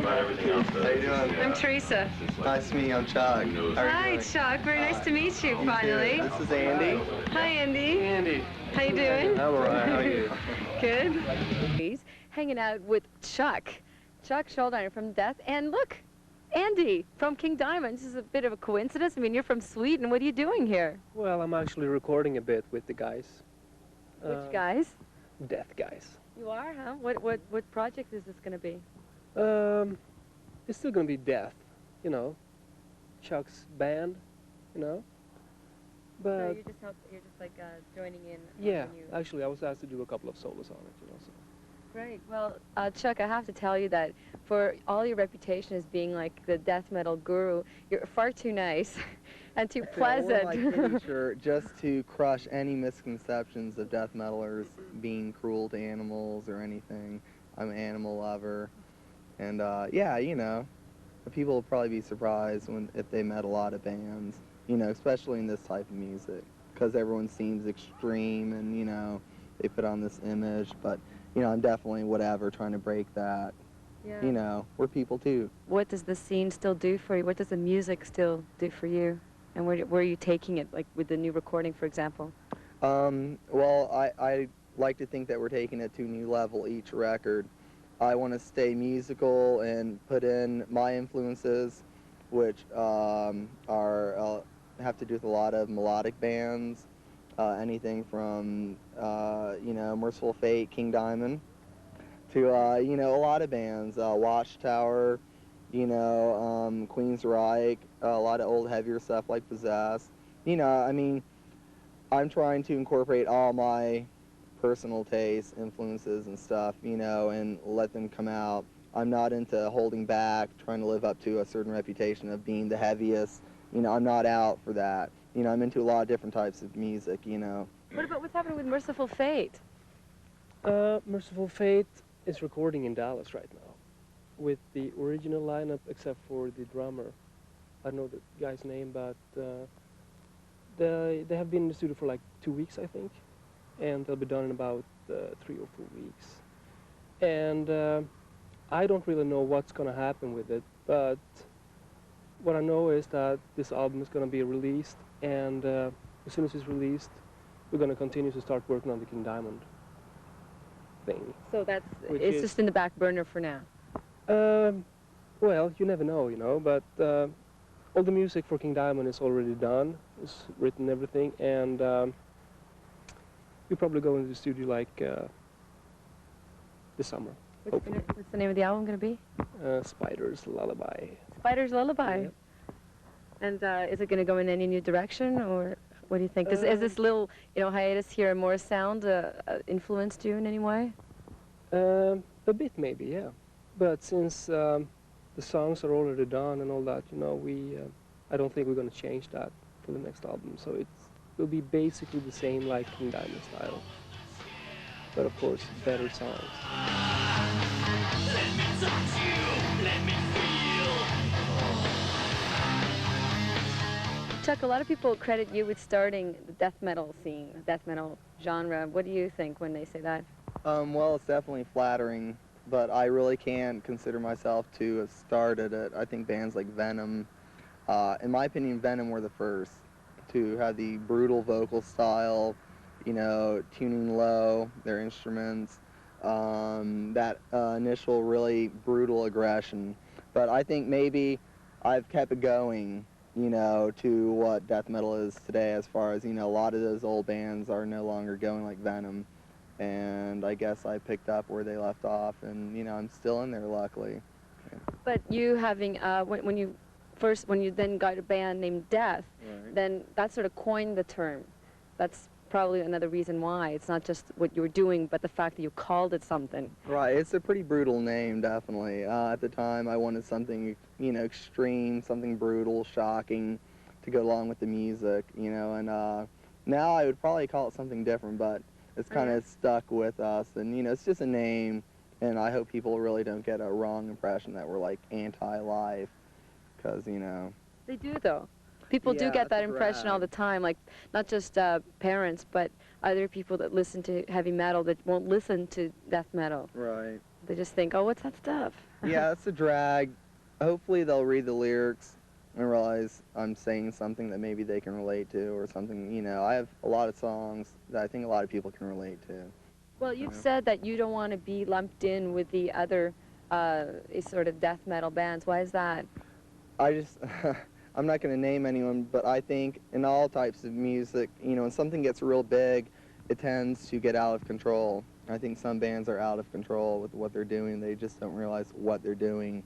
How you doing? I'm Teresa. Nice to meet you. I'm Chuck. Hi, Chuck. Very nice to meet you, finally. This is Andy. Hi, Andy. Andy. How you doing? I'm alright. How are you? Good. He's hanging out with Chuck Schuldiner from Death. And look, Andy from King Diamond. This is a bit of a coincidence. I mean, you're from Sweden. What are you doing here? Well, I'm actually recording a bit with the guys. Which guys? Death guys. You are, huh? What project is this going to be? It's still gonna be Death, you know, Chuck's band, you know. But So you're just like joining in. yeah, actually, I was asked to do a couple of solos on it, you know. So. Great. Well, Chuck, I have to tell you that for all your reputation as being like the death metal guru, you're far too nice and too pleasant. I wore my kitty shirt just to crush any misconceptions of death metalers being cruel to animals or anything. I'm an animal lover. And yeah, you know, people will probably be surprised if they met a lot of bands, you know, especially in this type of music, because everyone seems extreme and, you know, they put on this image. But, you know, I'm definitely whatever, trying to break that. Yeah. You know, we're people too. What does the scene still do for you? What does the music still do for you? And where are you taking it, like with the new recording, for example? Well, I like to think that we're taking it to a new level each record. I want to stay musical and put in my influences, which have to do with a lot of melodic bands, anything from you know, Merciful Fate, King Diamond, to you know, a lot of bands, Watchtower, you know, Queensryche, a lot of old heavier stuff like Possessed. You know, I mean, I'm trying to incorporate all my personal tastes, influences and stuff, you know, and let them come out. I'm not into holding back, trying to live up to a certain reputation of being the heaviest. You know, I'm not out for that. You know, I'm into a lot of different types of music, you know. What about what's happening with Merciful Fate? Merciful Fate is recording in Dallas right now with the original lineup except for the drummer. I don't know the guy's name, but they have been in the studio for like 2 weeks, I think. And they'll be done in about 3 or 4 weeks. And I don't really know what's going to happen with it, but what I know is that this album is going to be released, and as soon as it's released, we're going to continue to start working on the King Diamond thing. So it's just in the back burner for now? Well, you never know, you know, but all the music for King Diamond is already done, it's written everything, and we'll probably go into the studio like this summer. What's the name of the album going to be? Spider's Lullaby. Spider's Lullaby. Yep. And is it going to go in any new direction, or what do you think? Is this little, you know, hiatus here, more sound, influenced you in any way? A bit maybe, yeah. But since the songs are already done and all that, you know, I don't think we're going to change that for the next album. So it will be basically the same like King Diamond style. But of course, better songs. Let me touch you, let me feel. Chuck, a lot of people credit you with starting the death metal scene, the death metal genre. What do you think when they say that? Well, it's definitely flattering, but I really can't consider myself to have started it. I think bands like Venom, in my opinion, Venom were the first to have the brutal vocal style, you know, tuning low, their instruments, that initial really brutal aggression. But I think maybe I've kept it going, you know, to what death metal is today, as far as, you know, a lot of those old bands are no longer going like Venom. And I guess I picked up where they left off, and, you know, I'm still in there, luckily. Yeah. But you having, when you then got a band named Death, Right. then that sort of coined the term. That's probably another reason why. It's not just what you were doing, but the fact that you called it something. Right, it's a pretty brutal name, definitely. At the time, I wanted something, you know, extreme, something brutal, shocking, to go along with the music, you know, and now I would probably call it something different, but it's kind of stuck with us, and, you know, it's just a name, and I hope people really don't get a wrong impression that we're, like, anti-life, because, you know. They do, though. People do get that impression all the time, like not just parents, but other people that listen to heavy metal that won't listen to death metal. Right. They just think, oh, what's that stuff? Yeah, it's a drag. Hopefully they'll read the lyrics and realize I'm saying something that maybe they can relate to or something. You know, I have a lot of songs that I think a lot of people can relate to. Well, you've Yeah. said that you don't want to be lumped in with the other sort of death metal bands. Why is that? I just, I'm not going to name anyone, but I think in all types of music, you know, when something gets real big, it tends to get out of control. I think some bands are out of control with what they're doing. They just don't realize what they're doing.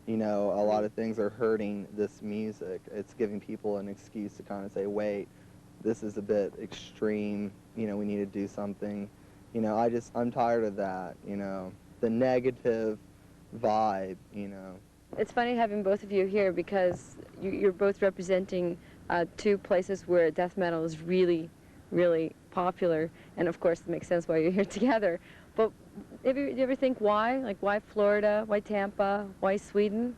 You know, a lot of things are hurting this music. It's giving people an excuse to kind of say, wait, this is a bit extreme. You know, we need to do something. You know, I'm tired of that, you know, the negative vibe, you know. It's funny having both of you here because you're both representing two places where death metal is really, really popular, and of course it makes sense why you're here together. But do you ever think why? Like, why Florida? Why Tampa? Why Sweden?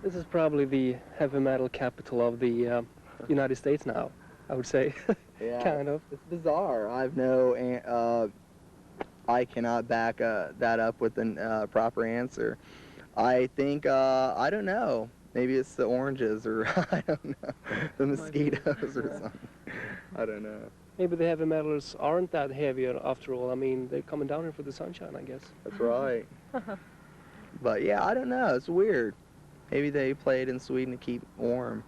This is probably the heavy metal capital of the United States now, I would say. Yeah, Kind of. it's bizarre. I cannot back that up with a proper answer. I think, I don't know. Maybe it's the oranges or, I don't know, the mosquitoes or something. I don't know. Maybe the heavy metalers aren't that heavy after all. I mean, they're coming down here for the sunshine, I guess. That's right. But yeah, I don't know. It's weird. Maybe they played in Sweden to keep warm.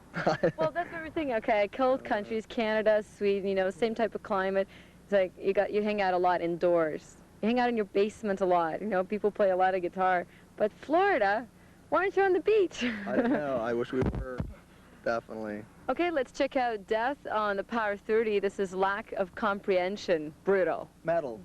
Well, that's what we're thinking. Okay, cold countries, Canada, Sweden, you know, same type of climate. It's like you hang out a lot indoors. You hang out in your basement a lot. You know, people play a lot of guitar. But Florida, why aren't you on the beach? I don't know. I wish we were. Definitely. Okay, let's check out Death on the Power 30. This is Lack of Comprehension. Brutal. Metal.